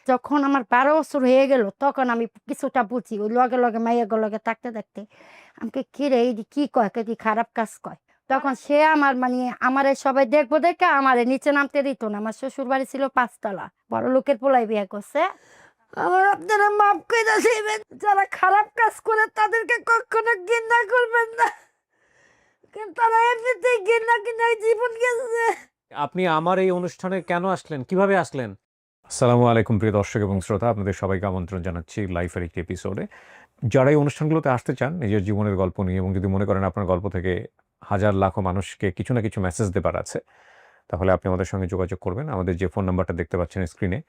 যখন আমার 12 বছর হয়ে গেল তখন আমি কিছুটা বুঝি ওই লগে লগে মাইয়া লগে থাকতে থাকতে আমাকে কি রে এই যে কি কয় কি খারাপ কাজ কয়। তখন সে আমার মানে আমার সবাই দেখবো দেখে আমার নিচে নামতে দিত না। আমার শ্বশুর বাড়ি ছিল 5 তলা, বড় লোকের পোলাই বিয়ে করছে। আমার আপনারা মাফ করে দিবেন, যারা খারাপ কাজ করে তাদেরকে কখনো ঘৃণা করবেন না, কিন্তু তারা এমনিতেই ঘৃণা কিনা জীবন গেছে। আপনি আমার এই অনুষ্ঠানে কেন আসলেন, কিভাবে আসলেন? আসসালামু আলাইকুম প্রিয় দর্শক এবং শ্রোতা, আপনাদের সবাইকে আমন্ত্রণ জানাচ্ছি লাইফের একটি এপিসোডে। যারা এই অনুষ্ঠানগুলোতে আসতে চান নিজের জীবনের গল্প নিয়ে, এবং যদি মনে করেন আপনার গল্প থেকে হাজার লাখো মানুষকে কিছু না কিছু মেসেজ দেবার আছে, তাহলে আপনি আমাদের সঙ্গে যোগাযোগ করবেন। আমাদের যে ফোন নাম্বারটা দেখতে পাচ্ছেন স্ক্রিনে,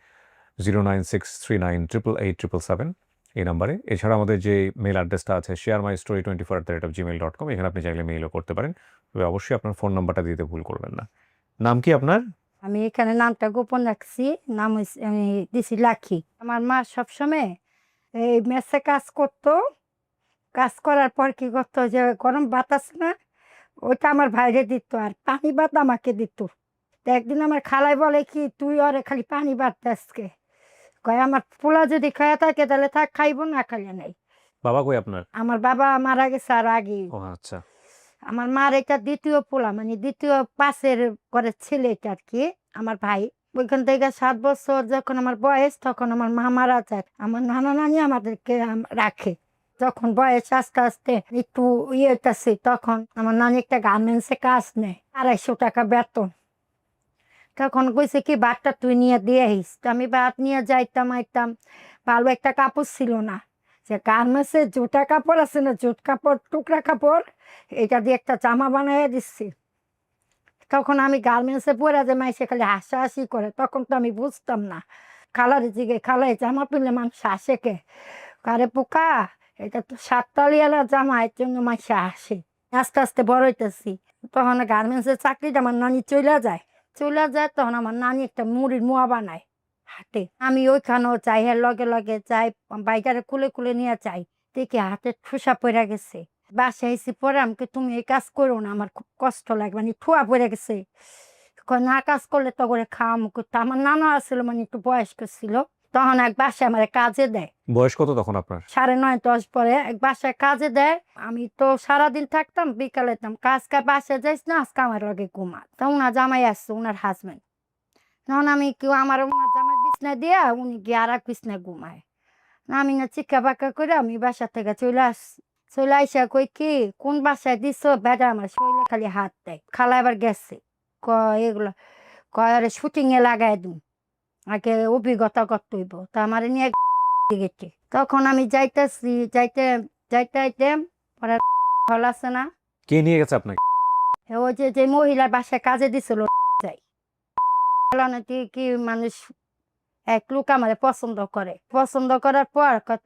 09639887777 এই নাম্বারে। এছাড়া আমাদের যে মেল অ্যাড্রেসটা আছে sharemystory24@gmail.com, এখানে আপনি চাইলে মেইলও করতে পারেন। তবে অবশ্যই আপনার ফোন নাম্বারটা দিতে ভুল করবেন না। নাম কি আপনার? আমি এখানে নামটা গোপন রাখছি, নাম আমি দিছি লাখি। আমার মা সবসময় এই মেসে কাজ করতো, কাজ করার পর কি করতো যে গরম বাতাস না ওইটা আমার ভাইরে দিত, আর পানি ভাত আমাকে দিত। তো একদিন আমার খালাই বলে কি তুই ওরে খালি পানি ভাত আজকে, কয় আমার পোলা যদি খায়া থাকে তাহলে থাক, খাইবো না খাইলে নেই। বাবা কই আপনার? আমার বাবা মারা গেছে আর আগে। ও আচ্ছা। আমার মার এটা দ্বিতীয় পোলা, মানে দ্বিতীয় পাশের ঘরের ছেলে এটা আর কি, আমার ভাই। ওইখান থেকে 7 বছর যখন আমার বয়স তখন আমার মা মারা যায়। আমার নানা নানি আমাদেরকে রাখে। যখন বয়স আস্তে আস্তে একটু ইয়েটাছে তখন আমার নানি একটা গার্মেন্টসে কাজ নেয়, 250 টাকা বেতন। তখন কইছে কি ভাতটা তুই নিয়ে দিয়ে আইস। তো আমি ভাত নিয়ে যাইতাম আইতাম, ভালো একটা কাপড় ছিল না, যে গার্মেন্টসে জুটা কাপড় আছে না, জুট কাপড় টুকরা কাপড়, এটা দিয়ে একটা জামা বানাইয়া দিচ্ছি। তখন আমি গার্মেন্টসে পরে যে মাইসে খালি হাসাহাসি করে, তখন তো আমি বুঝতাম না। খালারে জিগে খালাই জামা পিনলে মানুষ হাসে কে, কারে পোকা এটা তো 7 তালিয়ালা জামা, এর জন্য মাইসে হাসে। আস্তে আস্তে বড় হইতেছি, তখন গার্মেন্টসের চাকরিটা আমার নানি চলে যায় তখন আমার নানি একটা মুড়ির মোয়া বানায় হাতে। আমি ওইখানেও চাই, হ্যাঁ লগে লগে চাই, বাইকারে কুলে কুলে নিয়ে চাই। দেখি হাতে ঠুসা পড়ে গেছে। বাসায় এসে পরে আমাকে তুমি এই কাজ করো না, আমার খুব কষ্ট লাগে, মানে ঠুয়া পড়ে গেছে। কয় না কাজ করলে তো করে খাওয়া মুখ করতো। আমার নানা আসছিল, মানে একটু বয়স্ক ছিল, তখন এক বাসায় আমার কাজে দেয়। বয়স কত তখন আপনার? 9:30 10 পরে এক বাসায় কাজে দেয়। আমি তো সারাদিন থাকতাম, বিকালে যেতাম কাজ বাসায় যাইস না আজকে আমার লগে ঘুমা। তা উনার জামাই আসছে, উনার হাজবেন্ড। তখন আমি কেউ আমার উনার জামাই বিছনায় দিয়া উনি গিয়ে আর এক বিছনায় ঘুমায়। না আমি না চিক্কা বাক্কা করে আমি বাসা থেকে চলে আসছি। চলে আইসা কই কি কোন বাসায় দিছ, বেটা আমার শরীরে খালি হাত দেয়। খালা এবার গেছে, কয় এগুলো, কয় আরে শুটিং এ লাগাই দিন, আগে অভিজ্ঞতা করতে হইব। তা আমার নিয়ে গেছে। তখন আমি যাইতেছি, যাইতে যাইতে যাইতে পরে হল আছে না, কে নিয়ে গেছে আপনাকে? ওই যে যে মহিলার বাসায় কাজে দিছিল, যাই নাকি কি মানুষ এক লোক আমারে পছন্দ করার পর কয়,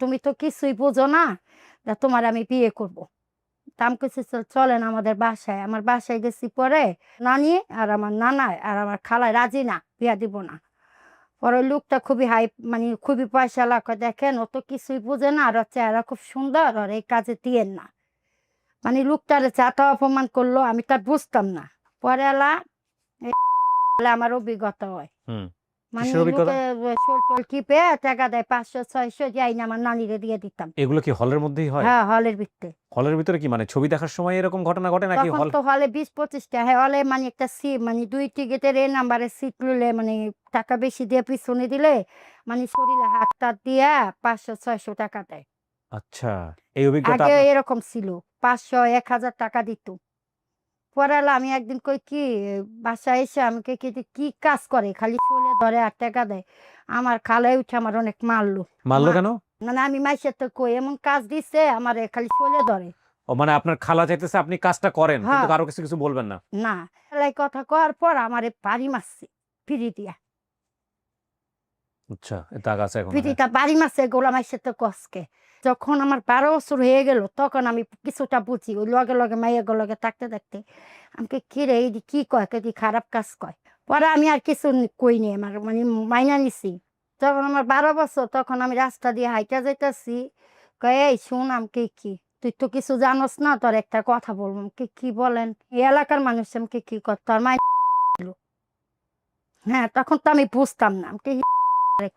তুমি তো কিছুই বোঝো না, তা তোমার আমি বিয়ে করব। দাম কিছু চলেন আমাদের বাসায়। আমার বাসায় গেছি পরে নানি আর আমার নানা আর আমার খালায় রাজি না, বিয়া দিব না। পরে ওই লোকটা খুবই হাই, মানে খুবই পয়সা লাখ, দেখেন ও তো কিছুই বোঝে না, আর ওর চেহারা খুব সুন্দর, আর এই কাজে দিয়েন না। মানে লোকটার চাটা অপমান করলো, আমি তার বুঝতাম না। পরে আমার অভিজ্ঞতা হয়, হুম। মানে কিসের অভিজ্ঞতা? লোকে শোল টোল টিপে টাকা দেয় 500 600, যাই না আমার নানিরে দিয়ে দিতাম। এগুলো কি হলের মধ্যেই হয়? হ্যাঁ, হলের ভিত্তে। হলের ভিতরে কি মানে ছবি দেখার সময় এরকম ঘটনা ঘটে নাকি তখন হল? তো হলে 20 25টা, হ্যাঁ হলে মানে একটা সিট, মানে 2 টিকিটের এ নাম্বারের সিট নিলে, মানে টাকা বেশি দিয়ে পিছনে দিলে মানে শরীরে হাত টাত দিয়া 500 600 টাকা দেয়। আচ্ছা, এই অভিজ্ঞতা আগে আপনার? এরকম ছিল, 500 1000 টাকা দিত। পরে আমি একদিন কই কি বাসায় এসে আমাকে কি কি কাজ করে খালি চলে ধরে আর টাকা দেয়। আমার খালাই উঠে আমার অনেক মারলো। মারলো কেন? মানে আমি মাইসের তো কই এমন কাজ দিছে আমার খালি চলে ধরে। ও মানে আপনার খালা চাইতেছে আপনি কাজটা করেন, কিন্তু হ্যাঁ, কারো কিছু কিছু বলবেন না। না এলাই কথা কওয়ার পর আমারে বাড়ি মারছে, ফিরি দিয়া। আচ্ছা, দাগ আছে এখন? হ্যাঁ। পিঠিটা বাড়ি মারছে গোলা মাইসের তো কসকে। যখন আমার 12 বছর হয়ে গেল তখন আমি কিছুটা বুঝি, ওই লগে লগে মাইয়া লগে থাকতে থাকতে আমাকে কি রে এই যে কি কয় কি খারাপ কাজ কয়। পরে আমি আর কিছু কইনি, আমার মানে মাইনা নিছি। যখন আমার 12 বছর তখন আমি রাস্তা দিয়ে হাইটা যাইতাছি, কয় এই শুন আমাকে কি, তুই তো কিছু জানোস না, তোর একটা কথা বলবো। আমাকে কি বলেন? এই এলাকার মানুষ আমাকে কি কর তোর মাই। হ্যাঁ, তখন তো আমি বুঝতাম না আমাকে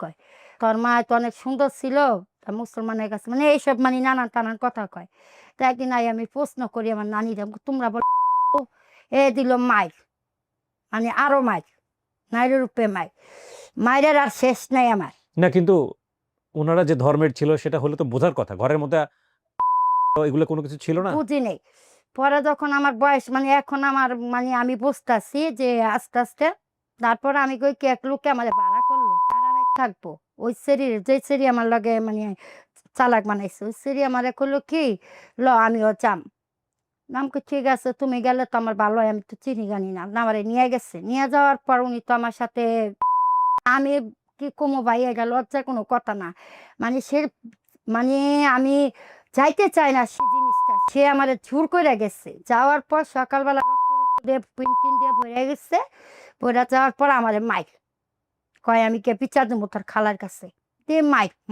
কয় তোর মা তো অনেক সুন্দর ছিল, তা মুসলমানের কাছে মানে এইসব মানে নানান টানান কথা কয়। তো একদিন আমি প্রশ্ন করি আমার নানিরা, তোমরা বলো এ দিল মাইর, মানে আরো মাইর, নাইরের রূপে মাইর, মায়ের আর শেষ নাই আমার। না কিন্তু ওনারা যে ধর্মের ছিল সেটা হলে তো বোঝার কথা। ঘরের মধ্যে এগুলো কোনো কিছু ছিল না? বুঝি নেই। পরে যখন আমার বয়স মানে এখন আমার মানে আমি বুঝতেছি যে আস্তে আস্তে, তারপর আমি কই কি এক লোকে আমার ভাড়া করলো কারারে থাকবো, ওই সেরির যে সেরি আমার লগে মানে চালাক বানাইছে, ওই সেরি আমার করলো কি ল আমিও যাম। নাম কই ঠিক আছে তুমি গেলে তো আমার ভালো হয়, আমি তো চিনি জানি না, না আমারে নিয়ে গেছে। নিয়ে যাওয়ার পর উনি তো আমার সাথে আমি কি কমো ভাই, এটা লজ্জার কোনো কথা না। মানে সে মানে আমি যাইতে চাই না সে জিনিসটা, সে আমার জোর করে গেছে। যাওয়ার পর সকালবেলা রক্ত টক্ত দিয়ে পিনটিন দিয়ে ভরে গেছে। ভরে যাওয়ার পর আমার মাইক কয় আমি কে বিচার দেবো তোর খালার কাছে। দিয়ে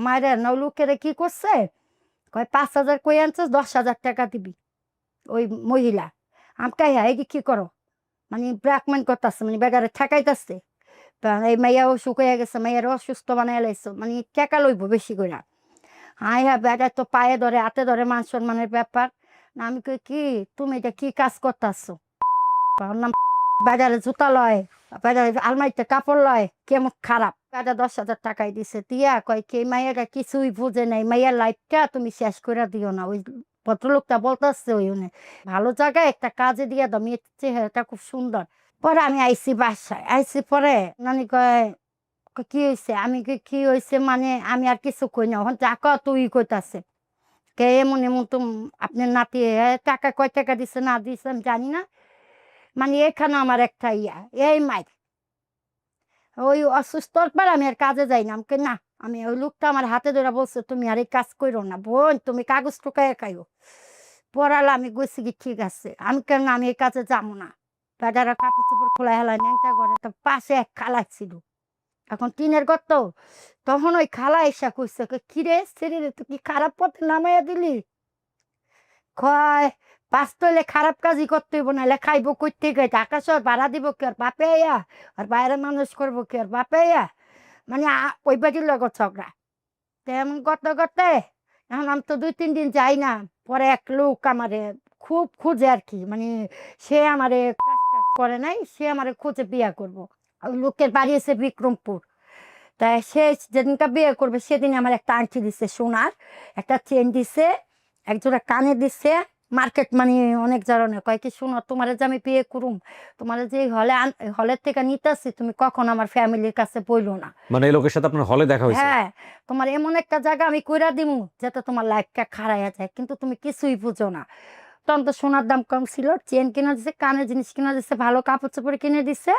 মায়ের না লোকেরা কি করছে, কয় 5,000 কই আনছিস, 10,000 টাকা দিবি। ওই মহিলা আমাকে হ্যাঁ এই কি করো, মানে ব্ল্যাকমেল করতেছে, মানে বেগারে ঠেকাইতেছে। এই মাইয়াও অসুখ হয়ে গেছে, মাইয়ার অসুস্থ বানাই লাইছো, মানে টাকা লইব বেশি করে। হাই হ্যাঁ বেটা তো পায়ে ধরে হাতে ধরে মান সম্মানের ব্যাপার। না আমি কই কি তুমি এটা কি কাজ করতেছো, নাম বাজারে জুতা লয়, বাজারে আলমারিতে কাপড় লয়, কেমন খারাপ। বাজার 10,000 টাকাই দিছে, দিয়া কয় কি মাইয়াটা কিছুই বুঝে নাই, মাইয়ার লাইফটা তুমি শেষ করে দিও না। ওই ভদ্রলোকটা বলতেছে ওই ভালো জায়গায় একটা কাজে দিয়া দাও, মেয়ের চেহারাটা খুব সুন্দর। পরে আমি আইসি বাসায়, আইসি পরে নানি কয় কি হয়েছে, আমি কই কি হয়েছে মানে আমি আর কিছু কই না, ওখান যা কয় তুই কইতাছে কে এমন এমন তো আপনার নাতি টাকা কয় টাকা দিছে না দিছে আমি জানি না, মানে এখানে আমার একটা ইয়া এই মাইর ওই অসুস্থর পর আমি আর কাজে যাই না। আমাকে না, আমি ওই লোকটা আমার হাতে ধরে বলছে তুমি আর এই কাজ করো না বোন, তুমি কাগজ টুকায় খাইও। পড়ালে আমি গেছি কি ঠিক আছে, আমি কেন আমি এই কাজে যাবো না। বেটারা কাপড় চোপড় খোলা হেলা ন্যাংটা ঘরে, তো পাশে এক খালা ছিল, এখন টিনের ঘর তো। তখন ওই খালা এসা কইছে কিরে শরীরে তুই কি খারাপ পথে নামাইয়া দিলি, কয় বাস্তলে খারাপ কাজই করতে হইব, নাহলে খাইবো কই থেকে, টাকা শহর ভাড়া দিব কি আর বাপে আয়া, আর বাইরে মানুষ করবো কি আর বাপে আয়া। মানে ওই বাড়ির লগত ঝগড়া। তেমন করতে করতে এখন আমি তো 2-3 দিন যাই না। পরে এক লোক আমারে খুব খুঁজে আর কি, মানে সে আমারে কাজ টাজ করে নাই, সে আমারে খুঁজে বিয়া করব। ওই লোকের বাড়ি এসে বিক্রমপুর। তাই সে যেদিনটা বিয়ে করবে সেদিন আমার একটা আংটি দিছে সোনার, একটা চেন দিছে, একজোড়া কানে দিছে। মার্কেট মানে অনেক ধরনের, কয় কি শোনো তোমার যে আমি বিয়ে করুম, তোমার যে হলের থেকে নিতেছি তুমি কখন আমার ফ্যামিলির কাছে বইলো না। মানে এই লোকের সাথে আপনার হলে দেখা হয়েছে? হ্যাঁ, তোমার এমন একটা জায়গা আমি কইরা দিমু যাতে তোমার লাইফটা খারাইয়া যায়, কিন্তু তুমি কিছুই বুঝো না। তখন তো সোনার দাম কম ছিল, চেন কিনে দিছে, কানের জিনিস কিনে দিছে, ভালো কাপড় চোপড় কিনে দিছে।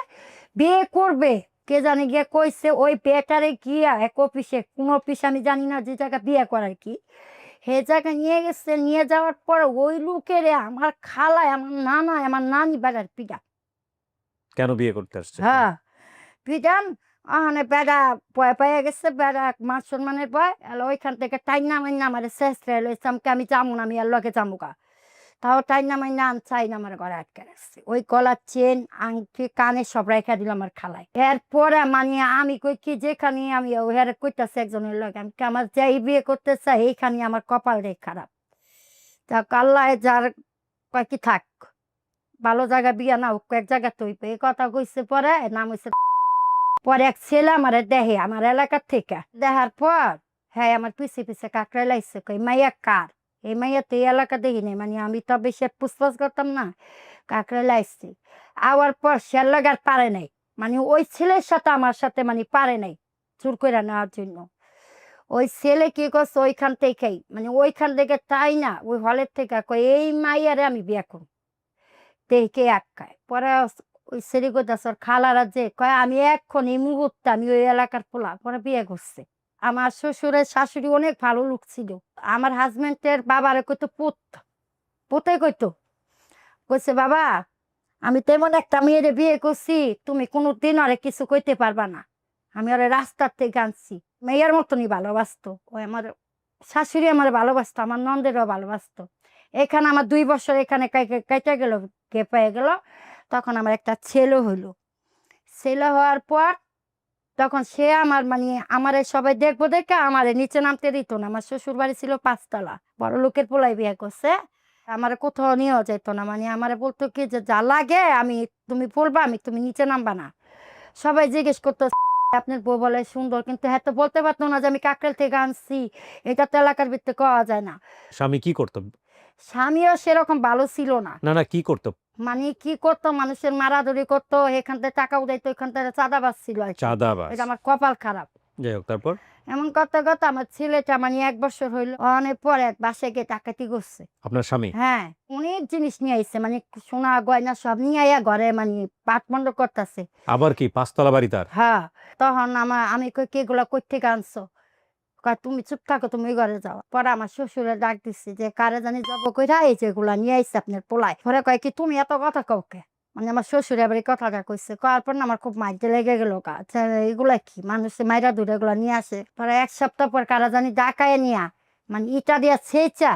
বিয়ে করবে কে জানি গিয়ে কইছে ওই বেটারে গিয়া এক অফিসে, কোন অফিস আমি জানি না, যে জায়গা বিয়ে করার কি, সে জায়গায় নিয়ে গেছে। নিয়ে যাওয়ার পরে ওই লোকের আমার খালায় আমার নানা আমার নানি বেড়ার পিঠা। কেন বিয়ে করতে আসছে? হ্যাঁ, পিটান ওখানে বেড়া ভয় পেয়ে গেছে, বেড়া মান সম্মানের ভয় এলো, ওইখান থেকে টাইন নামাই না আমার শেষ লইছে, আমি যাবো না, আমি আর লগে যাবো গা। তাও টাইন নামাই না চাই না, আমার ঘরে আটকে রাখছে। ওই গলার চেন আংটি কানে সব রেখা দিল আমার খালায়। এরপরে মানে আমি কই কি যেখানে আমি ওহারে কইতাছে একজনের লগে, আমি কি আমার যাই বিয়ে করতে চাই এইখানে আমার কপাল রে খারাপ। তা আল্লাহ যার কয় কি থাক, ভালো জায়গা বিয়া না হোক এক জায়গা তৈবে এই কথা কইছে। পরে নাম হইছে, পরে এক ছেলে আমার দেহে আমার এলাকার থেকে দেখার পর হ্যাঁ আমার পিছে পিছে কাকড়াই লাইছে, কই মাইয়া কার, এই মাইয়া তো এই এলাকা দেখি নাই, মানে আমি তো বেশি পুষ্পাস করতাম না। কাকড়াই লাইছি আওয়ার পর সে লাগার পারে নাই, মানে ওই ছেলের সাথে আমার সাথে মানে পারে নাই চুর করে নেওয়ার জন্য। ওই ছেলে কি করছে ওইখান থেকেই, মানে ওইখান থেকে তাই না ওই হলের থেকে কই এই মাইয়ারে আমি বিয়ে করব। দেখে আটকায় পরে ওই সেরিগোদাসর খালারা যে কয় আমি এখন এই মুহূর্তে আমি ওই এলাকার পোলা, পরে বিয়ে করছে। আমার শ্বশুরের শাশুড়ি অনেক ভালো লোক ছিল। আমার হাজবেন্ডের বাবারে কইতো পুত, পুতে কইতো, কইছে বাবা আমি তেমন একটা মেয়েরে বিয়ে করছি, তুমি কোনোদিন আরে কিছু কইতে পারবা না, আমি ওরে রাস্তার থেকে আনছি। মেয়ের মতনই ভালোবাসতো ওই আমার শাশুড়ি, আমার ভালোবাসতো, আমার নন্দেরও ভালোবাসতো। এখানে আমার 2 বছর এখানে কেটে গেল, গেপ হয়ে গেল। তখন আমার একটা ছেলে হইলো। ছেলে হওয়ার পর তখন সে আমার মানে আমারে সবাই দেখবো দেখে আমারে নিচে নামতে দিত না। আমার শ্বশুর বাড়ি ছিল ৫ তলা, বড় লোকের পোলাই বিয়ে করছে। আমারে কোথাও নিয়েও যেত না, মানে আমারে বলতো কি যে যা লাগে আমি তুমি বলবা, আমি তুমি নিচে নামবা না। সবাই জিজ্ঞেস করতো আপনার বউ বলে সুন্দর, কিন্তু হ্যাঁ তো বলতে পারতো না যে আমি কাকরাইল থেকে আনছি। এটা তো এলাকার ভিত্তিতে কওয়া যায় না। স্বামী কি করতো? স্বামীও সেরকম ভালো ছিল না। না না, কি করতো? মানে কি করতো, মানুষের মারাধরি করতো, এখান থেকে টাকা উঠাইতো, এখান থেকে চাঁদাবাজ ছিল আর কি। চাঁদাবাজ। এটা আমার কপাল খারাপ। যাই হোক, তারপর? এমন করতে করতে আমার ছেলেটা মানে ১ বছর হইলো, অনেক পরে বাসায় গিয়ে ডাকাতি করছে। আপনার স্বামী? হ্যাঁ, অনেক জিনিস নিয়ে আইছে, মানে সোনা গয়না সব নিয়ে আইয়া ঘরে মানে পাটমন্ড করতেছে। আবার কি ৫ তলা বাড়ি তার? হ্যাঁ, তখন আমি কই কি এগুলা কই থেকে আনছো? কয় তুমি চুপ থাকো, তুমি ওই ঘরে যাও। পরে আমার শ্বশুরে ডাক দিচ্ছে যে কারে জানি জব কইরা এই যে এগুলা নিয়ে আইছে আপনার পোলায়। পরে কয় কি তুমি এত কথা কও কে? মানে আমার শ্বশুরে আবার এই কথাটা কইছে, কওয়ার পর না আমার খুব মাইরতে লেগে গেল। আচ্ছা এগুলা কি মানুষে মাইরা ধরে এগুলা নিয়ে আসে? পরে ১ সপ্তাহ পর কারা জানি ডাকায় নিয়া মানে ইটা দিয়া ছেঁচা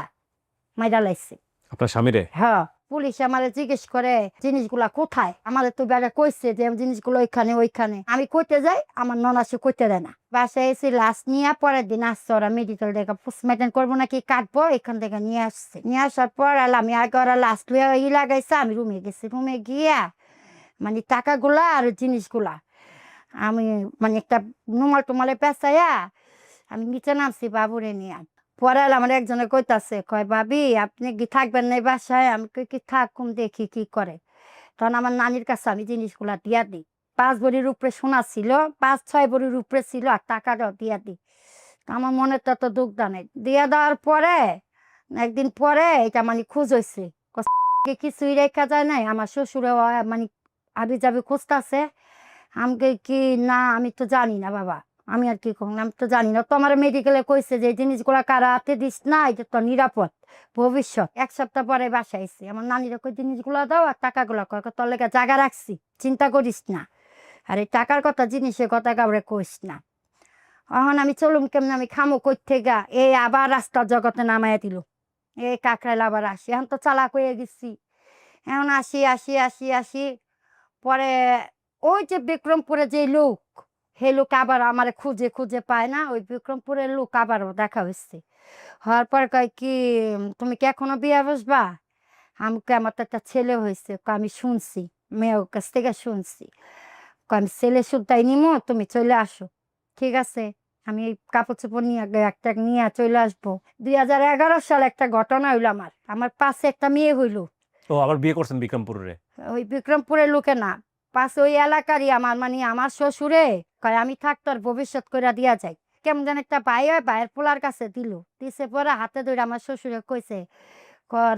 মাইরা লাইছে। আপনার স্বামীরে? হ্যাঁ, পুলিশ আমারে জিজ্ঞেস করে জিনিসগুলা কোথায়। আমাদের তো বেড়া কইছে যে জিনিসগুলো ওইখানে ওইখানে। আমি কইতে যাই, আমার ননাসে কইতে দেয় না। বাসায় এসে লাশ নিয়ে পরের দিন আসছে ওরা মেডিকেল থেকে পোস্টমর্টম করবো নাকি কাটবো, এখান থেকে নিয়ে আসছে। নিয়ে আসার পর আমি আগে ওরা লাশ লুয়ে লাগাইছে, আমি রুমে গেছি। রুমে গিয়া মানে টাকাগুলা আর জিনিসগুলা আমি মানে একটা নুমাল টুমালে পেঁচাইয়া আমি নিচে নামছি বাবুরে নিয়ে। পরে আমার একজনে কইতাছে, কয় ভাবি আপনি কি থাকবেন না এই বাসায়? আমি কই কি থাকুম, দেখি কি করে। তখন আমার নানির কাছে আমি জিনিসগুলা দিয়া দিই। ৫ ভরির উপরে সোনা ছিল, ৫-৬ ভরির উপরে ছিল, আর টাকাটাও দিয়া দিই। তো আমার মনে তো এত দুঃখ নেই। দিয়া দেওয়ার পরে একদিন পরে এটা মানে খোঁজ হয়েছে, কিছুই রেখা যায় নাই। আমার শ্বশুরে মানে আবি যাবি খুঁজতেছে। আমাকে কি না, আমি তো জানি না বাবা, আমি আর কি করলাম, আমি তো জানি না। তো আমার মেডিকেলে কইছে যে এই জিনিসগুলা কারা হাতে দিস না, এটা তো নিরাপদ ভবিষ্যৎ। ১ সপ্তাহ পরে বাসায় আইছি, আমার নানিরা কই জিনিসগুলা দাও আর টাকাগুলা কয় তোর লেগে জায়গা রাখছি, চিন্তা করিস না। আর এই টাকার কথা জিনিসের কথা কাউরে কইস না। এখন আমি চলুম কেমন, আমি খামো কই থেকে? এই আবার রাস্তার জগতে নামাইয়া দিল। এই কাকরাইল আবার আসি, এখন তো চালাক হয়ে গেছি। এখন আসি আসি আসি আসি পরে ওই যে বিক্রমপুরে যে লোক, সেই লোক আবার আমার খুঁজে খুঁজে পায় না। ওই বিক্রমপুরের লোক আবারও দেখা হচ্ছে। হওয়ার পর কয় কি তুমি কি এখনো বিয়ে বসবা? আমাকে আমার তো একটা ছেলে হয়েছে। আমি শুনছি, মেয়ের কাছ থেকে শুনছি। আমি ছেলে সুদ্ধাই নিমো, তুমি চলে আসো। ঠিক আছে, আমি এই কাপড় চোপড় নিয়ে একটা নিয়ে চলে আসবো। ২০১১ সালে একটা ঘটনা হইলো, আমার পাশে একটা মেয়ে হইলো। ও আবার বিয়ে করছেন বিক্রমপুরে? ওই বিক্রমপুরের লোকে না, পাশে ওই এলাকারই আমার মানে আমার শ্বশুরে কয় আমি থাকতো আর ভবিষ্যৎ করে দিয়া যাই। কেমন যেন একটা ভাই হয়, ভাইয়ের পোলার কাছে দিছে পরে হাতে ধরে আমার শ্বশুরে কইছে,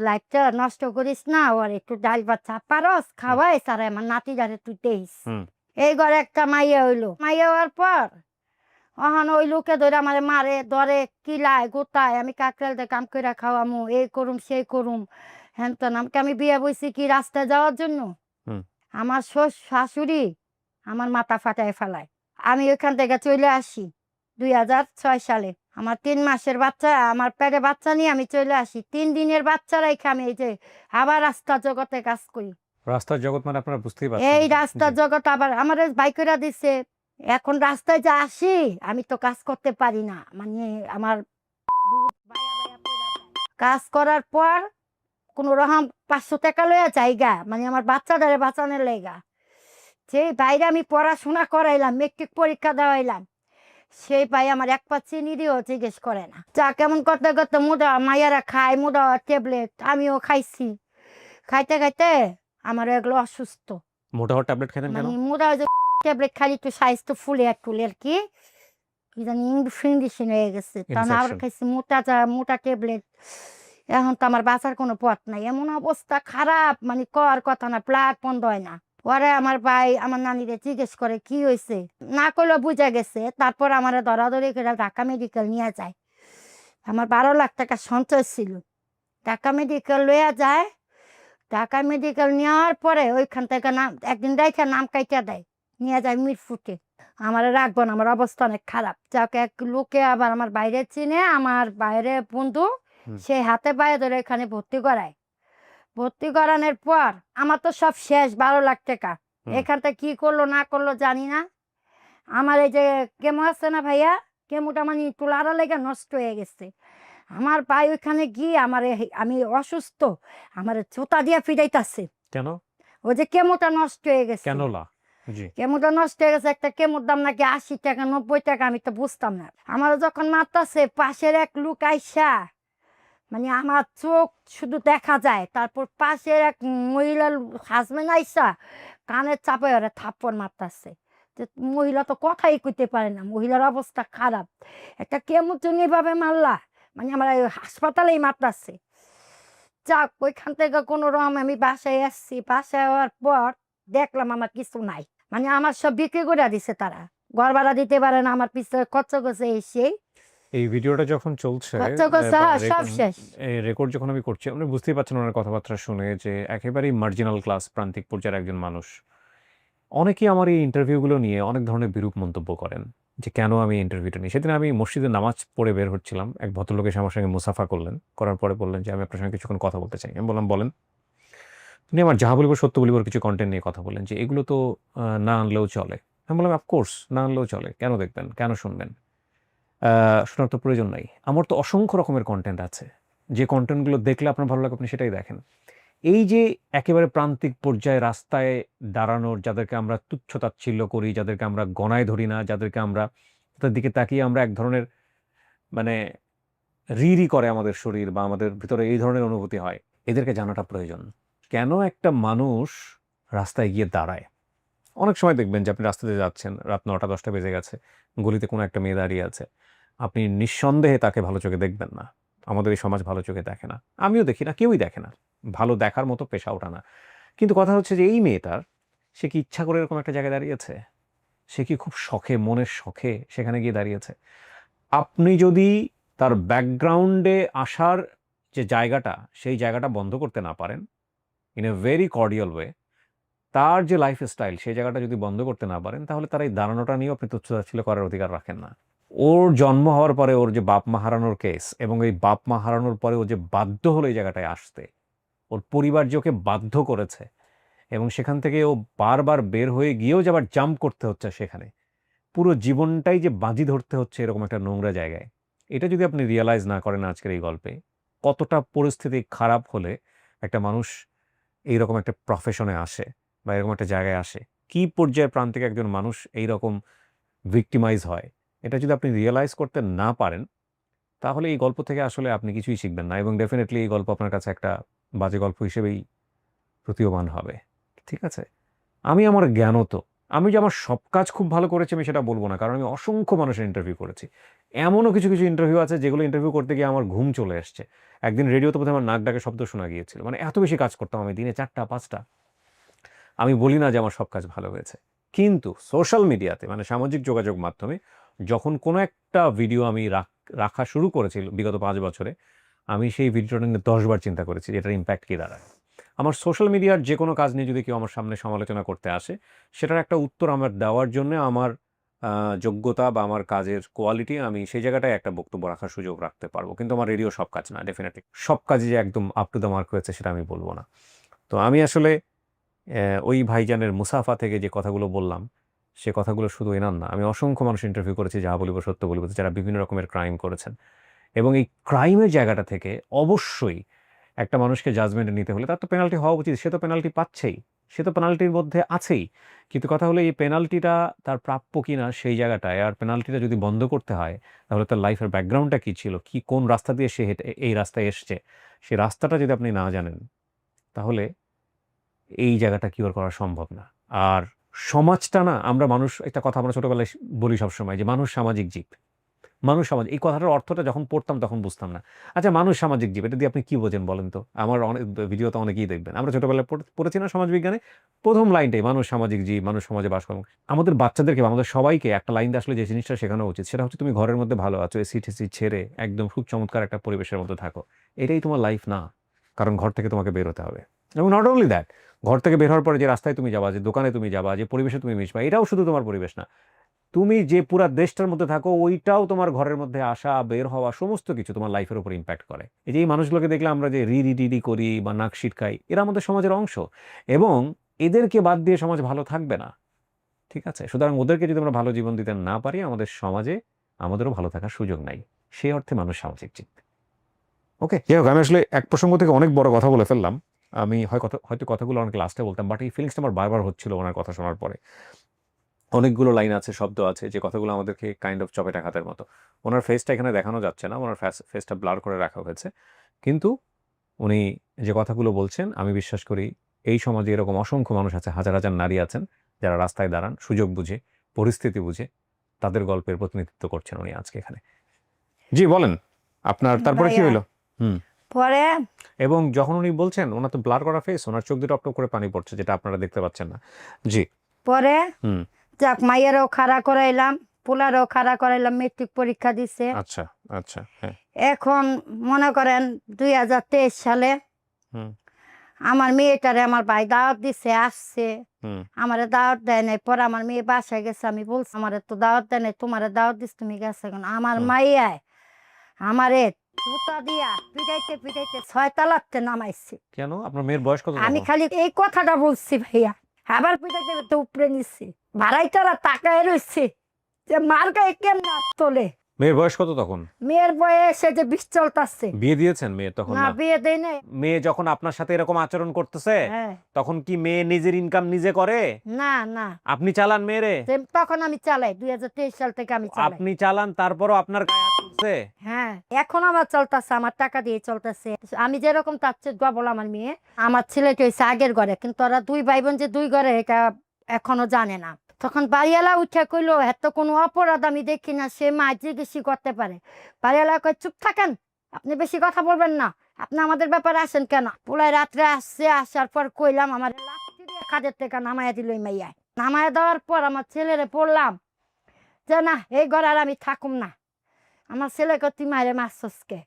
লাইফটা নষ্ট করিস না, ওর একটু ডাল ভাত চাপারস খাওয়াই সারা আমার নাতি যারে তুই দেইস। হুম। এই ঘরে একটা মাইয়া হইলো। মাইয়া হওয়ার পর অহন ওই লোকে ধরে আমার মারে ধরে কিলায় গোতায়, আমি কাকরাইল দিয়ে কাম করে খাওয়ামু, এই করুম সেই করুম হ্যান তেন। আমাকে আমি বিয়ে বইছি কি রাস্তায় যাওয়ার জন্য? হুম। আমার শাশুড়ি আমার মাথা ফাটায় ফেলায়। আমি ওইখান থেকে চলে আসি ২০০৬ সালে। আমার ৩ মাসের বাচ্চা, আমার পেটে বাচ্চা নিয়ে আমি চলে আসি। ৩ দিনের বাচ্চা রেখে আমি এই যে আবার রাস্তার জগতে কাজ করি। রাস্তার জগৎ মানে আপনারা বুঝতেই পারছেন। এই জি। রাস্তার জগৎ আবার আমার বাইকেরা দিছে। এখন রাস্তায় যে আসি আমি তো কাজ করতে পারি না, মানে আমার দুধ বায়া বায়া পইড়া যায়। কাজ করার পর কোনো রকম ৫০০ টাকা লইয়া জায়গা, মানে আমার বাচ্চাটারে বাঁচানোর লেগা সেই বাইরে আমি পড়াশোনা করাইলাম, মেট্রিক পরীক্ষা দেওয়াইলাম। সেই ভাই আমার এক পা চিনি দিয়েও জিজ্ঞেস করে না। চা কেমন করতে করতে মুদা মাইয়ারা খায়, মুদা ট্যাবলেট আমিও খাইছি। খাইতে খাইতে আমার এগুলো অসুস্থ, মোটা হওয়ার ট্যাবলেট খেতেন কেন? মানে মুদা যে ট্যাবলেট খালি একটু সাইজ তো ফুলে টুলে আর কি, কি জানি ইনফিনিশন হয়ে গেছে। তখন আবার ইনফেকশন। খাইছি মোটা ট্যাবলেট। এখন তো আমার বাঁচার কোনো পথ নাই, এমন অবস্থা খারাপ, মানে কর কথা না, ব্লাড বন্ধ হয় না। পরে আমার ভাই আমার নানিরে জিজ্ঞেস করে কি হয়েছে, না করলেও বুঝা গেছে। তারপর আমার ধরাধরি করে ঢাকা মেডিকেল নিয়ে যায়। আমার ১২ লাখ টাকা সঞ্চয় ছিল, ঢাকা মেডিকেল লইয়া যায়। ঢাকা মেডিকেল নেওয়ার পরে ওইখান থেকে নাম একদিন রেখে নাম কাইটা দেয়, নিয়ে যায় মিরফুটে। আমার রাখবো না, আমার অবস্থা অনেক খারাপ। যাকে এক লোকে আবার আমার বাইরে চিনে, আমার বাইরে বন্ধু, হুম। সে হাতে পায়ে ধরে এখানে ভর্তি করায়। ভর্তি করানোর পর আমার তো সব শেষ, ১২ লাখ টাকা। হুম। এখানটা কি করলো না করলো জানি না। আমার এই যে কেমো আছে না ভাইয়া, কেমোটা মানে তোলার লেগে নষ্ট হয়ে গেছে। আমার ভাই ওইখানে গিয়ে আমার আমি অসুস্থ, আমার জুতা দিয়ে ফিরাইতাছে। কেন? ওই যে কেমোটা নষ্ট হয়ে গেছে। কেনলা? জি। কেমোটা নষ্ট হয়ে গেছে, একটা কেমোর দাম নাকি 80 টাকা 90 টাকা, আমি তো বুঝতাম না। আমার যখন মারতাছে পাশের এক লোক আইসা, মানে আমার চোখ শুধু দেখা যায়, তারপর পাশের এক মহিলার হাজবেন্ড আইসা কানের চাপে ওরা থাপ্পড় মারতাছে। তো মহিলা তো কথাই কইতে পারে না, মহিলার অবস্থা খারাপ। একটা কেমন তুমি এভাবে মারলা, মানে আমার এই হাসপাতালেই মারতাছে। যাক, ওইখান থেকে কোনো রকম আমি বাসায় আসছি। বাসায় হওয়ার পর দেখলাম আমার কিছু নাই, মানে আমার সব বিক্রি করে দিছে তারা। ঘর ভাড়া দিতে পারে না, আমার পিছনে খরচা করছে এসে, এই ভিডিওটা যখন চলছে, খরচা করছে, সব শেষ। এই রেকর্ড যখন আমি করছি, আপনি বুঝতেই পারছেন ওনার কথাবার্তা শুনে যে একেবারেই মার্জিনাল ক্লাস, প্রান্তিক পর্যায়ের একজন মানুষ। অনেকেই আমার এই ইন্টারভিউগুলো নিয়ে অনেক ধরনের বিরূপ মন্তব্য করেন যে কেন আমি ইন্টারভিউটা নিই। সেদিন আমি মসজিদে নামাজ পড়ে বের হচ্ছিলাম, এক ভদ্রলোক এসে আমার সঙ্গে মুসাফা করলেন, করার পরে বললেন যে আমি আপনার সঙ্গে কিছুক্ষণ কথা বলতে চাই। আমি বললাম বলেন। তিনি আমার যাহা বলিব সত্য বলিবর কিছু কন্টেন্ট নিয়ে কথা বললেন যে এগুলো তো না আনলেও চলে। আমি বললাম অফকোর্স না আনলেও চলে, কেন দেখবেন, কেন শুনবেন, শোনার তো প্রয়োজন নাই। আমার তো অসংখ্য রকমের কন্টেন্ট আছে, যে কন্টেন্টগুলো দেখলে আপনার ভালো লাগে আপনি সেটাই দেখেন। এই যে একেবারে প্রান্তিক পর্যায়ে রাস্তায় দাঁড়ানোর, যাদেরকে আমরা তুচ্ছ তাচ্ছিল্য করি, যাদেরকে আমরা গণায় ধরি না, যাদেরকে আমরা তাদের দিকে তাকিয়ে আমরা এক ধরনের মানে রি করে আমাদের শরীর বা আমাদের ভিতরে এই ধরনের অনুভূতি হয়, এদেরকে জানাটা প্রয়োজন। কেন একটা মানুষ রাস্তায় গিয়ে দাঁড়ায়? অনেক সময় দেখবেন যে আপনি রাস্তাতে যাচ্ছেন, রাত ৯টা ১০টা বেজে গেছে, গলিতে কোনো একটা মেয়ে দাঁড়িয়ে আছে, আপনি নিঃসন্দেহে তাকে ভালো চোখে দেখবেন না। আমাদের এই সমাজ ভালো চোখে দেখে না, আমিও দেখি না, কেউই দেখে না, ভালো দেখার মতো পেশা ওটা না। কিন্তু কথা হচ্ছে যে এই মেয়েটার, সে কি ইচ্ছা করে এরকম একটা জায়গায় দাঁড়িয়েছে? সে কি খুব শখে, মনের শখে সেখানে গিয়ে দাঁড়িয়েছে? আপনি যদি তার ব্যাকগ্রাউন্ডে আসার যে জায়গাটা, সেই জায়গাটা বন্ধ করতে না পারেন in a very cordial way, তার যে লাইফস্টাইল সেই জায়গাটা যদি বন্ধ করতে না পারেন, তাহলে তার এই দাঁড়ানোটা নিয়েও আপনি তুচ্ছ-তাচ্ছিল্য করার অধিকার রাখেন না। ওর জন্ম হওয়ার পরে ওর যে বাপ মা হারানোর কেস, এবং এই বাপ মা হারানোর পরে ও যে বাধ্য হলো এই জায়গাটায় আসতে, ওর পরিবার যে ওকে বাধ্য করেছে, এবং সেখান থেকে ও বারবার বের হয়ে গিয়েও যে আবার জাম্প করতে হচ্ছে সেখানে, পুরো জীবনটাই যে বাজি ধরতে হচ্ছে এরকম একটা নোংরা জায়গায়, এটা যদি আপনি রিয়ালাইজ না করেন আজকের এই গল্পে, কতটা পরিস্থিতি খারাপ হলে একটা মানুষ এইরকম একটা প্রফেশনে আসে বা এরকম একটা জায়গায় আসে, কি পর্যায়ে প্রান্তিক একজন মানুষ এইরকম ভিক্টিমাইজ হয়, এটা যদি আপনি রিয়ালাইজ করতে না পারেন, তাহলে এই গল্প থেকে আসলে আপনি কিছুই শিখবেন না, এবং ডেফিনেটলি এই গল্প আপনার কাছে একটা বাজে গল্প হিসেবেই প্রতীয়মান হবে। ঠিক আছে? আমি আমার জ্ঞানত, আমি যে আমার সব কাজ খুব ভালো করেছি আমি সেটা বলব না, কারণ আমি অসংখ্য মানুষের ইন্টারভিউ করেছি। এমনও কিছু কিছু ইন্টারভিউ আছে যেগুলো ইন্টারভিউ করতে গিয়ে আমার ঘুম চলে এসছে। একদিন রেডিওতে বোধহয় আমার নাক ডাকে শব্দ শোনা গিয়েছিল। মানে এত বেশি কাজ করতাম আমি, দিনে ৪টা ৫টা। আমি বলি না যে আমার সব কাজ ভালো হয়েছে। কিন্তু সোশ্যাল মিডিয়াতে, মানে সামাজিক যোগাযোগ মাধ্যমে যখন কোনো একটা ভিডিও আমি রাখা শুরু করেছি বিগত ৫ বছরে, আমি সেই ভিডিওটা নিয়ে ১০ বার চিন্তা করেছি যে এটার ইমপ্যাক্ট কী দাঁড়ায়। আমার সোশ্যাল মিডিয়ার যে কোনো কাজ নিয়ে যদি কেউ আমার সামনে সমালোচনা করতে আসে, সেটার একটা উত্তর আমার দেওয়ার জন্যে আমার যোগ্যতা বা আমার কাজের কোয়ালিটি, আমি সেই জায়গাটায় একটা বক্তব্য রাখার সুযোগ রাখতে পারবো। কিন্তু আমার রেডিও সব কাজ না, ডেফিনিটলি। সব কাজে যে একদম আপ টু দ্য মার্ক হয়েছে সেটা আমি বলব না। তো আমি আসলে ওই ভাইজানের মুসাফা থেকে যে কথাগুলো বললাম, সে কথাগুলো শুধু এনার না। আমি অসংখ্য মানুষের ইন্টারভিউ করেছি, যাহা বলিব সত্য বলিব, যারা বিভিন্ন রকমের ক্রাইম করেছেন। এবং এই ক্রাইমের জায়গাটা থেকে অবশ্যই একটা মানুষকে জাজমেন্টে নিতে হলে তার তো পেনাল্টি হওয়া উচিত। সে তো পেনাল্টি পাচ্ছেই, সে তো পেনাল্টির মধ্যে আছেই। কিন্তু কথা হলো এই পেনাল্টিটা তার প্রাপ্য কিনা সেই জায়গাটায়, আর পেনাল্টিটা যদি বন্ধ করতে হয়, তাহলে তার লাইফের ব্যাকগ্রাউন্ডটা কী ছিল, কি কোন রাস্তা দিয়ে সে হেঁটে এই রাস্তায় এসছে, সেই রাস্তাটা যদি আপনি না জানেন, তাহলে এই জায়গাটা কিওর করা সম্ভব না। আর সমাজটা না, আমরা মানুষ, একটা কথা আমরা ছোটবেলায় বলি সবসময় যে মানুষ সামাজিক জীব। মানুষ সামাজিক, এই কথাটার অর্থটা যখন পড়তাম তখন বুঝতাম না। আচ্ছা, মানুষ সামাজিক জীব, এটা দিয়ে আপনি কি বোঝেন বলেন তো? আমার অনেক ভিডিও তো অনেকেই দেখবেন। আমরা ছোটবেলায় পড়েছি না সমাজবিজ্ঞানে? প্রথম লাইনটাই মানুষ সামাজিক জীব, মানুষ সমাজে বাস করে। আমাদের বাচ্চাদেরকে বা আমাদের সবাইকে একটা লাইন দিয়ে আসলে যে জিনিসটা শেখানো উচিত, সেটা হচ্ছে তুমি ঘরের মধ্যে ভালো আছো, এসি টেসি ছেড়ে একদম খুব চমৎকার একটা পরিবেশের মধ্যে থাকো। এটাই তোমার লাইফ না, কারণ ঘর থেকে তোমাকে বের হতে হবে। এবং নট অনলি দ্যাট, ঘর থেকে বের হওয়ার পরে যে রাস্তায় তুমি যাবা, যে দোকানে তুমি যাবা, যে পরিবেশে তুমি মিশবা, এটাও শুধু তোমার পরিবেশ না। তুমি যে পুরা দেশটার মধ্যে থাকো, ওইটাও তোমার ঘরের মধ্যে আসা, বের হওয়া, সমস্ত কিছু তোমার লাইফের উপর ইম্প্যাক্ট করে। এই যে এই মানুষগুলোকে দেখলে আমরা যে রি করি বা নাক সিটকাই, এরা আমাদের সমাজের অংশ, এবং এদেরকে বাদ দিয়ে সমাজ ভালো থাকবে না। ঠিক আছে? সুতরাং ওদেরকে যদি আমরা ভালো জীবন দিতে না পারি, আমাদের সমাজে আমাদেরও ভালো থাকার সুযোগ নাই। সেই অর্থে মানুষ সামাজিক জীব। ওকে? যাই হোক, আমি আসলে এক প্রসঙ্গ থেকে অনেক বড় কথা বলে ফেললাম। আমি হয়তো কথাগুলো অনেক লাস্টে বলতাম, বাট এই ফিলিংসটা আমার বারবার হচ্ছিল ওনার কথা শোনার পরে। অনেকগুলো লাইন আছে, শব্দ আছে যে কথাগুলো আমাদেরকে কাইন্ড অফ চপেটাঘাতের মতো। ওনার ফেসটা এখানে দেখানো যাচ্ছে না, ওনার ফেসটা ব্লার করে রাখা হয়েছে। কিন্তু উনি যে কথাগুলো বলছেন, আমি বিশ্বাস করি এই সমাজে এরকম অসংখ্য মানুষ আছে, হাজার, হাজার নারী আছেন যারা রাস্তায় দাঁড়ান, সুযোগ বুঝে, পরিস্থিতি বুঝে তাদের গল্পের প্রতিনিধিত্ব করছেন উনি আজকে এখানে। জি বলেন, আপনার তারপরে কি ভাইয়া হইলো? হুম। পরে এবং যখন উনি বলছেন, ওনার তো ব্লার করা ফেস, ওনার চোখ দিয়ে টপ টপ করে পানি পড়ছে, যেটা আপনারা দেখতে পাচ্ছেন না। জি। পরে হুম। যাক মাইয়েরও খাড়া করাইলাম, পোলারও খাড়া করাইলাম, মেট্রিক পরীক্ষা দিছে। আচ্ছা, আচ্ছা। হ্যাঁ। এখন মনে করেন 2023 সালে হুম, আমার মেয়েটারে আমার ভাই দাওয়াত দিছে, আসছে। হুম, আমারে দাওয়াত দেয় নাই। পরে আমার মেয়ে বাসায় গেছে, আমি বলছি আমারে তো দাওয়াত দেয় নাই, তোমারে দাওয়াত দিস, তুমি গেছে কেন? আমার হুম। মাইয়ায় আমারে জুতা দিয়া পিটাইতে পিটাইতে 6 তালাতে নামাইছে। কেন? আপনার মেয়ের বয়স কত আমি তখন? খালি এই কথাটা বলছি ভাইয়া, আবার পিটাইতে পিটাইতে উপরে নিচ্ছে। ভাড়াইটারা তাকায় রয়েছে যে মার গায়ে কেমন তোলে। মেয়ের বয়স কত তখন? মেয়ের বয়সে যে 20 চলতেছে। বিয়ে দিয়েছেন মেয়ের তখন না না? বিয়ে দেয় নাই। মেয়ে যখন আপনার সাথে এরকম আচরণ করতেছে, হ্যাঁ। তখন কি মেয়ে নিজের ইনকাম নিজে করে? না না, আপনি চালান মেয়েরে? তখন আমি চালাই, 2023 সাল থেকে আমি চালাই। আপনি চালান, তারপরও আপনার গায়ে হাত তুলছে? হ্যাঁ, এখন আমার চলতেছে, আমার টাকা দিয়ে চলতেছে। আমি যেরকম তার চেয়ে ডবল আমার মেয়ে। আমার ছেলেটা হয়েছে আগের ঘরে, কিন্তু ওরা দুই ভাই বোন যে দুই ঘরে এটা এখনো জানে না। তখন বাড়িওয়ালা উঠে কইলো এত কোনো অপরাধ আমি দেখি না, সে মা জিজ্ঞেসি করতে পারে। বাড়িওয়ালা কয় চুপ থাকেন, আপনি বেশি কথা বলবেন না, আপনি আমাদের ব্যাপারে আসেন কেন? পোলায় রাত্রে আসছে, আসার পর কইলাম আমার লাঠি দিয়ে কাজের থেকে নামাইয়া দিল ওই মাইয়ায়। নামাইয়া দেওয়ার পর আমার ছেলেরে পড়লাম যে না এই ঘরে আর আমি থাকুম না। আমার ছেলেকে তুই মারে মারছসকে।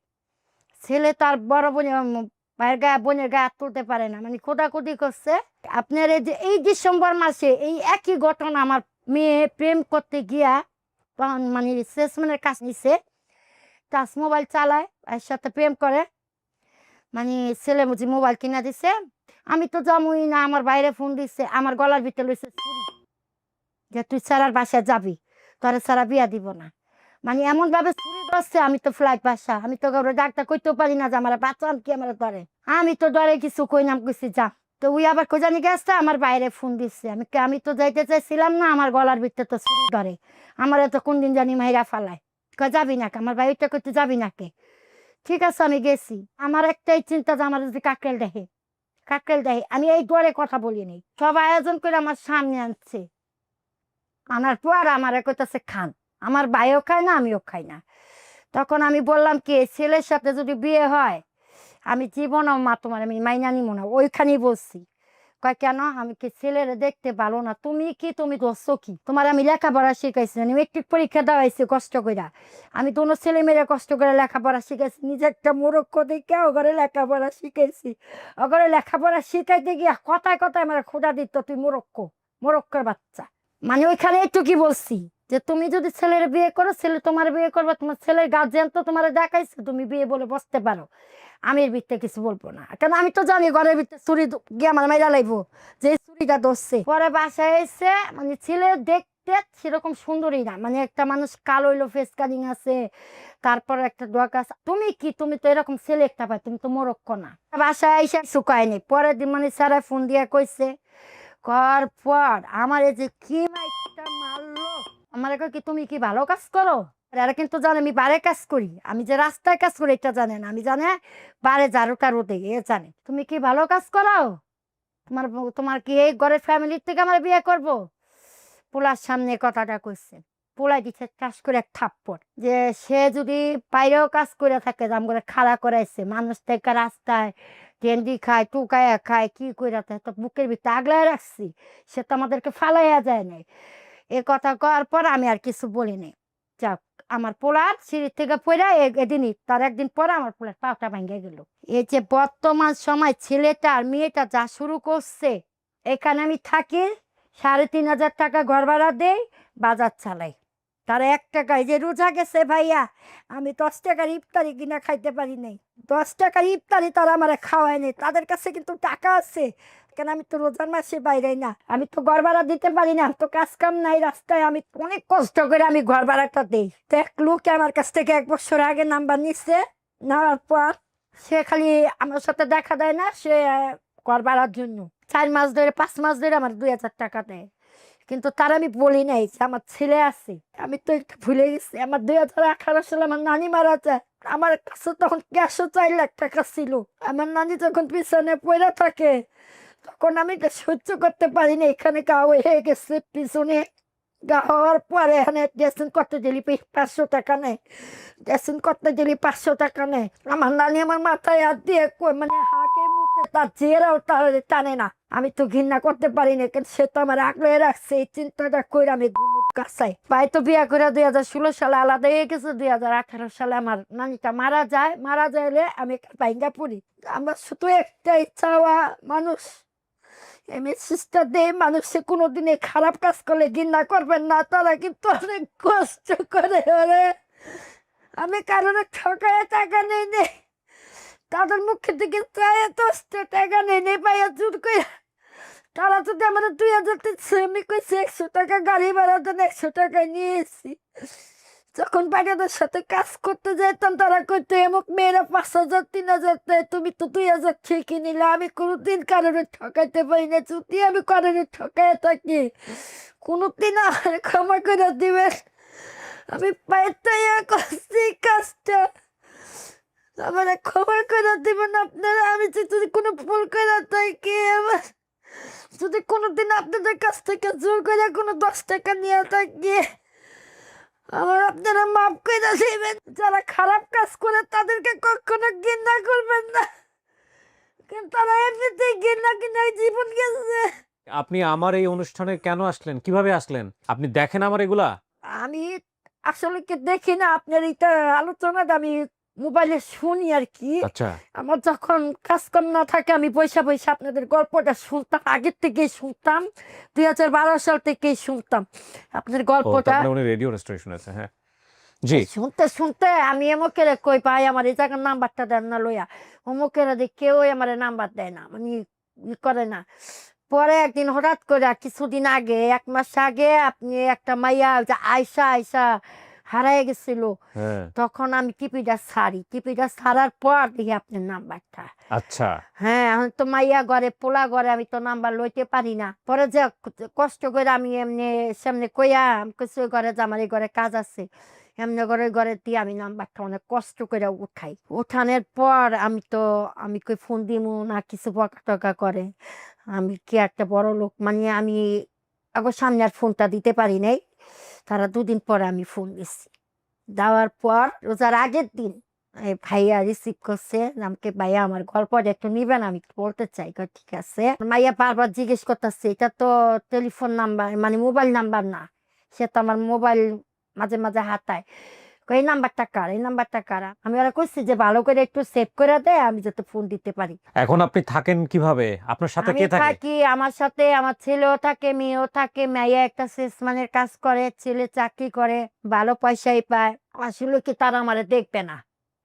ছেলে তার বড় বোনের ভাইয়ের গায়ে বোনের গায়ে হাত তুলতে পারে না, মানে কোটাকুটি করছে। আপনার এই যে এই ডিসেম্বর মাসে এই একই ঘটনা, আমার মেয়ে প্রেম করতে গিয়া তখন মানে সেলসম্যানের কাছ নিছে, টাচ মোবাইল চালায়, এর সাথে প্রেম করে। মানে ছেলে বুঝি মোবাইল কিনা দিছে, আমি তো জামুই না, আমার বাইরে ফোন দিছে, আমার গলার ভিতরে লইছে ছুরি, যে তুই স্যারার বাসায় যাবি, তোরে সারা বিয়া দিব না। মানে এমন ভাবে ছুরি ধরছে, আমি তো ফ্লাইট বাসা, আমি তো কাউরে ডাক্তার কইতেও পারি না যে আমার বাঁচান কি আমার ধরে। আমি তো ডরে কিছু কই নাম কইছি যা। তো ওই আবার কোজানি গেছে, আমার বাইরে ফোন দিচ্ছে, আমি তো যাইতে চাইছিলাম না, আমার গলার ভিতরে তো ছুরি ধরে, আমার তো কোন দিন জানি মাইরা ফালায়। কয় যাবি না কে? আমার ভাইটা করতে যাবি না কে? ঠিক আছে আমি গেছি। আমার একটাই চিন্তা যে আমার যদি কাকেল দেখে, কাকেল দেখে। আমি এই ঘরে কথা বলিনি, সব আয়োজন করে আমার সামনে আনছে, আনার পর আমার কইতাছে খান। আমার ভাইও খায় না, আমিও খাই না। তখন আমি বললাম কি ছেলের সাথে যদি বিয়ে হয় আমি জীবনও মা তোমার আমি মাইনা নিব না, ওইখানেই বলছি। কয় কেন? আমি কি ছেলের দেখতে ভালো না? তুমি কি, তুমি করছো কি? তোমার আমি লেখাপড়া শিখাইছি, আমি মেট্রিক পরীক্ষা দেওয়াইছি কষ্ট কইরা, আমি তো অন্য ছেলে মেয়েরা কষ্ট করে লেখাপড়া শিখাইছি, নিজে একটা মোরক্ষ দেখে ওঘরে লেখাপড়া শিখাইছি। ওঘরে লেখাপড়া শিখাইতে গিয়া কথায় কথায় আমার খোঁজা দিত তুই মোরক্ষ, মোরক্কর বাচ্চা। মানে ওইখানে একটু কি বলছি যে তুমি যদি ছেলের বিয়ে করো, ছেলে তোমার বিয়ে করবে, তোমার ছেলের গার্জিয়ান তো তোমার দেখাইছে, তুমি বিয়ে বলে বসতে পারো, আমি এর ভিতরে কিছু বলবো না। কেন আমি তো জানি ঘরের ভিতরে চুরি গিয়ে আমার মাইরা লাইবো, যে চুরিটা ধরছে। পরে বাসায় এসে মানে ছেলে দেখতে সেরকম সুন্দরী না, মানে একটা মানুষ কালো হইলো, ফেস কাটিং আছে, তারপর একটা ডক আছে। তুমি কি, তুমি তো এরকম ছেলে একটা পাই, তুমি তো মোরক্ষ না। বাসায় এসে শুকায়নি, পরের দিন মানে স্যারা ফোন দিয়ে কইছে, কর পর আমার এই যে কি মাইকটা মারলো, আমার কয় কি তুমি কি ভালো কাজ করো? এরা কিন্তু জানে আমি বারে কাজ করি, আমি যে রাস্তায় কাজ করি এটা জানে না, আমি জানে বারে ঝাড়ুটা রোদে এ জানে। তুমি কি ভালো কাজ করো? তোমার তোমার কি এই ঘরের ফ্যামিলির থেকে আমার বিয়ে করব? পোলার সামনে কথাটা কইছে। পোলাই দিচ্ছে চাষ করে এক থাপ্পড়, যে সে যদি বাইরেও কাজ করে থাকে, দাম করে খাড়া করাইছে, মানুষ থেকে রাস্তায় কেন্ডি খায়, টুকায়া খায়, কি কইরা থাকে, তো বুকের ভিতরে আগলায় রাখছি, সে তো আমাদেরকে ফালাইয়া যায় নাই। এ কথা কওয়ার পর আমি আর কিছু বলি নাই। যাক, আমার পোলার সিঁড়ি থেকে পড়া এদিনই তার একদিন পরে আমার পোলার পাটা ভেঙে গেল। এই যে বর্তমান সময় ছেলেটা আর মেয়েটা যা শুরু করছে, এখানে আমি থাকি, 3,500 টাকা ঘর ভাড়া দেই, বাজার চালাই, তার 1 টাকা। এই যে রোজা গেছে ভাইয়া, আমি 10 টাকার ইফতারি কিনা খাইতে পারি নাই, 10 টাকার ইফতারি তারা আমার খাওয়ায় নেই, তাদের কাছে কিন্তু টাকা আছে, দেখেন আমি তো রোজার মাসে বাইরে না, আমি তো ঘর ভাড়া দিতে পারি না, তো কাজ কাম নাই রাস্তায়, আমি অনেক কষ্ট করে আমি ঘর ভাড়াটা দিই। তো এক লোক আমার কাছ থেকে 1 বছর আগে নাম্বার নিচ্ছে, নেওয়ার পর সে খালি আমার সাথে দেখা দেয় না, সে ঘর ভাড়ার জন্য 4 মাস ধরে 5 মাস ধরে আমার 2,000 টাকা দেয়। কিন্তু তার আমি বলি নাই যে আমার ছেলে আছে, আমি তো একটু ভুলে গেছি। আমার 2018 সালে আমার নানি মারা যায়, আমার কাছে তখন ক্যাশও 4 লাখ টাকা ছিল। আমার নানি যখন পিছনে পড়ে থাকে তখন আমি এটা সহ্য করতে পারিনি, এখানে গা হয়ে গেছে পিছনে। গা হওয়ার পরে এখানে ড্রেসিং করতে দিলি 500 টাকা নেয়, ড্রেসিং করতে দিলি 500 টাকা নেয়। আমার নানি আমার মাথায় হাত দিয়ে মানে হাঁকে মুখে তার চেহারাও তার টানে না। আমি তো ঘৃণা করতে পারি না, কিন্তু সে তো আমার আগলে রাখছে, এই চিন্তাটা করে আমি ঘুমুট কাছাই। ভাই তো বিয়া করে 2016 সালে আলাদা হয়ে গেছে, 2018 সালে আমার নানিটা মারা যায়। মারা যাইলে আমি ভাইঙ্গা পড়ি। আমার শুধু একটাই চাওয়া, মানুষ মেসেজটা দেয়, মানুষে কোনোদিনে খারাপ কাজ করলে ঘৃণা করবেন না, তারা কিন্তু অনেক কষ্ট করে। ওরে আমি কারণে ঠকায় টাকা নেই নেই, তাদের মুখের দিকে চায় 10টা টাকা নেই নেই পাইয়া জোর করে। তারা যদি আমার 2,000 দিচ্ছে, আমি কইছি 100 টাকা গাড়ি ভাড়া দেন, 100 টাকা নিয়েছি। যখন বাইরেদের সাথে কাজ করতে যেতাম তারা কইতো এমক মেয়েরা 5,000 3,000 দেয়, তুমি তো 2,000 ঠিকই নিলে। আমি কোনোদিন কারণে ঠকাইতে পারি না, যদি আমি কারণে ঠকাই থাকি কোনোদিন আর ক্ষমা করে দিবেন। আমি পাইতাই করছি কাজটা, আমার ক্ষমা করে দিবেন আপনারা। আমি যদি কোনো ভুল করে থাকি, আমার যদি কোনোদিন আপনাদের কাছ থেকে জোর করে কোনো 10 টাকা নিয়ে থাকি, আমার আপনারা মাফ করে দেবেন। যারা খারাপ কাজ করে তাদেরকে কখনো ঘৃণা করবেন না, কিন্তু তারা এমনিতেই ঘৃণা কিনা জীবন গেছে। আপনি আমার এই অনুষ্ঠানে কেন আসলেন, কিভাবে আসলেন? আপনি দেখেন আমার এগুলা? আমি আসলে কি দেখি না আপনার এটা আলোচনাটা, আমি মোবাইলে শুনি আর কি। আচ্ছা। আমার যখন কাজকাম না থাকে আমি পয়সা পয়সা আপনাদের গল্পটা শুনতাম, আগের থেকেই শুনতাম, 2012 সাল থেকেই শুনতাম আপনাদের ও, গল্পটা। তার মানে উনি রেডিও রেস্টুরেশন আছে। হ্যাঁ, জি। শুনতে শুনতে আমি এমকের কই পাই আমার এই জায়গার নাম্বারটা দেন না লইয়া, অমুকের দিয়ে কেউ আমার নাম্বার দেয় না, মানে করে না। পরে একদিন হঠাৎ করে কিছুদিন আগে 1 মাস আগে আপনি একটা মাইয়া ওই যে আয়সা আয়সা হারায় গেছিল, হ্যাঁ। তখন আমি টিপিটা ছাড়ি, টিপিটা ছাড়ার পর দেখি আপনার নাম্বারটা। আচ্ছা। হ্যাঁ, এখন তো মাইয়া ঘরে পোলা ঘরে, আমি তো নাম্বার লইতে পারি না। পরে যে কষ্ট করে আমি এমনি সামনে কইয়া আমি কইছি ওই ঘরে যে আমার এই ঘরে কাজ আছে, এমনি ঘরে ঘরে দিয়ে আমি নাম্বারটা অনেক কষ্ট করে উঠাই। উঠানোর পর আমি কই ফোন দিমু না কিছু বকা টকা করে। আমি কি একটা বড় লোক, মানে আমি আগর সামনে আর ফোনটা দিতে পারি নাই। তারা 2 দিন পরে আমি ফোন দিছি, দেওয়ার পর রোজার আগের দিন এই ভাইয়া রিসিভ করছে, আমাকে ভাইয়া আমার গল্পটা একটু নিবেন, আমি একটু বলতে চাই। কই ঠিক আছে। মাইয়া বারবার জিজ্ঞেস করতেছে এটা তো টেলিফোন নাম্বার, মানে মোবাইল নাম্বার না। সে তো আমার মোবাইল মাঝে মাঝে হাতায়। কই এই নাম্বারটা কার, এই নাম্বারটা কার। আমি ওরা কইছি যে ভালো করে একটু সেভ করে দেয়, আমি যাতে ফোন দিতে পারি। এখন আপনি থাকেন কিভাবে? আপনার সাথে আমি কে থাকে? থাকি, আমার সাথে আমার ছেলেও থাকে, মেয়েও থাকে। মেয়ে একটা সেলসম্যানের কাজ করে, ছেলে চাকরি করে, ভালো পয়সাই পায়। আসলে কি তারা আমারে দেখবে না,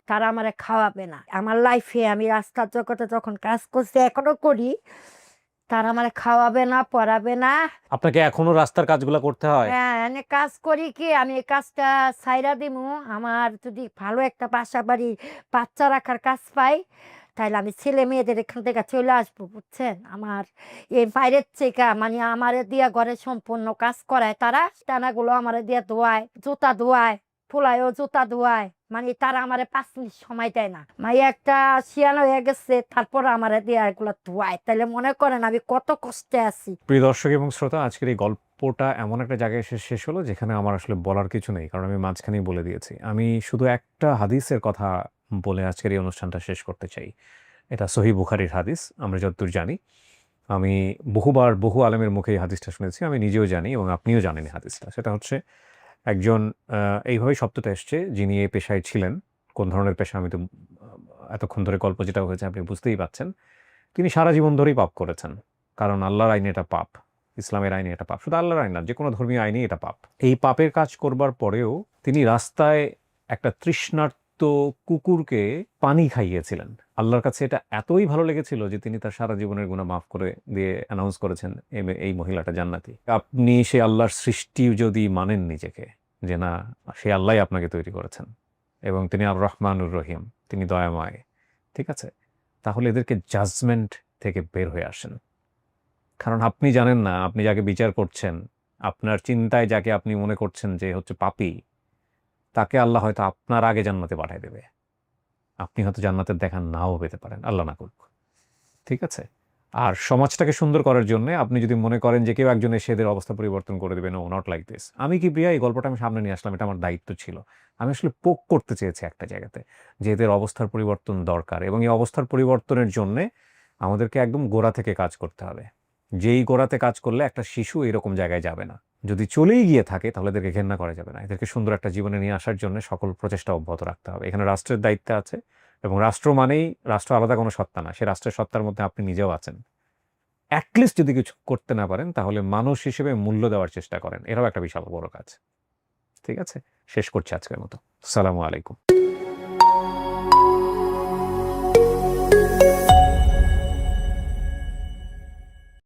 তারা আমারে খাওয়াবে না। আমার লাইফে আমি রাস্তার জগতে যখন কাজ করছি, এখনো করি, তারা আমারে খাওয়াবে না, পড়াবে না। আপনাকে এখনো রাস্তার কাজগুলা করতে হয়? হ্যাঁ, এনে কাজ করি কি আমি এই কাজটা ছাইরা দিমু। আমার যদি ভালো একটা বাসা বাড়ি বাচ্চা রাখার কাজ পাই, তাইলে আমি ছেলে মেয়েদের এখান থেকে চলে আসবো, বুঝছেন। আমার এই বাইরের থেকে মানে আমারে দিয়া ঘরে সম্পূর্ণ কাজ করায় তারা, টানাগুলো আমারে দিয়া ধোয়ায়, জুতা ধোয়ায়, ফুলায়ও জুতা ধোয়ায়, মানে তারা আমারে 5 মিনিট সময় দেয় না। মাই একটা শিয়ানো হয়ে গেছে, তারপর আমারে দিয়া এগুলো ধোয়ায়। তাইলে মনে করেন আমি কত কষ্টে আছি। প্রিয় দর্শক এবং শ্রোতা, আজকের এই গল্পটা এমন একটা জায়গায় এসে শেষ হলো যেখানে আমার আসলে বলার কিছু নেই, কারণ আমি মাঝখানেই বলে দিয়েছি। আমি শুধু একটা হাদিসের কথা বলে আজকের এই অনুষ্ঠানটা শেষ করতে চাই। এটা সহিহ বুখারীর হাদিস, আমরা যতদূর জানি। আমি বহুবার বহু আলেমের মুখে এই হাদিসটা শুনেছি, আমি নিজেও জানি এবং আপনিও জানেন এই হাদিসটা। সেটা হচ্ছে একজন এইভাবেই শব্দটা এসছে, যিনি এই পেশায় ছিলেন। কোন ধরনের পেশা আমি তো এতক্ষণ ধরে গল্প যেটা হয়েছে আপনি বুঝতেই পাচ্ছেন। তিনি সারা জীবন ধরেই পাপ করেছেন, কারণ আল্লাহর আইনে এটা পাপ, ইসলামের আইনে এটা পাপ, শুধু আল্লাহর আইন না, যে কোনো ধর্মীয় আইনে এটা পাপ। এই পাপের কাজ করবার পরেও তিনি রাস্তায় একটা তৃষ্ণার্ত কুকুরকে পানি খাইয়েছিলেন। আল্লাহর কাছে এটা এতই ভালো লেগেছিল যে তিনি তার সারা জীবনের গুনাহ মাফ করে দিয়ে অ্যানাউন্স করেছেন এই মহিলাটা জান্নাতি। আপনি সেই আল্লাহর সৃষ্টি যদি মানেন নিজেকে, যে না, সেই আল্লাহই আপনাকে তৈরি করেছেন এবং তিনি আর রহমানুর রহিম, তিনি দয়াময়, ঠিক আছে, তাহলে এদেরকে জাজমেন্ট থেকে বের হয়ে আসেন। কারণ আপনি জানেন না, আপনি যাকে বিচার করছেন, আপনার চিন্তায় যাকে আপনি মনে করছেন যে হচ্ছে পাপী, তাকে আল্লাহ হয়তো আপনার আগে জান্নাতে পাঠিয়ে দেবে। আপনি হয়তো জান্নাতের দেখা নাও পেতে পারেন, আল্লাহ না করুক, ঠিক আছে। আর সমাজটাকে সুন্দর করার জন্য আপনি যদি মনে করেন যে কেউ একজন এসে এদের অবস্থা পরিবর্তন করে দেবে, নো, নট লাইক দিস। আমি কি প্রিয়া, এই গল্পটা আমি সামনে নিয়ে আসলাম, এটা আমার দায়িত্ব ছিল। আমি আসলে পোক করতে চেয়েছি একটা জায়গাতে যে এদের অবস্থার পরিবর্তন দরকার, এবং এই অবস্থার পরিবর্তনের জন্যে আমাদেরকে একদম গোড়া থেকে কাজ করতে হবে। যেই গোড়াতে কাজ করলে একটা শিশু এরকম জায়গায় যাবে না। যদি চলেই গিয়ে থাকে তাহলে এদেরকে ঘেন্না করা যাবে না। এদেরকে সুন্দর একটা জীবনে নিয়ে আসার জন্য সকল প্রচেষ্টা অব্যাহত রাখতে হবে। এখানে রাষ্ট্রের দায়িত্ব আছে, এবং রাষ্ট্র মানেই রাষ্ট্র আলাদা কোনো সত্তা না, সে রাষ্ট্রের সত্তার মধ্যে আপনি নিজেও আছেন। অ্যাটলিস্ট যদি কিছু করতে না পারেন তাহলে মানুষ হিসেবে মূল্য দেওয়ার চেষ্টা করেন, এটাও একটা বিশাল বড় কাজ। ঠিক আছে, শেষ করছি আজকের মতো। আসসালামু আলাইকুম।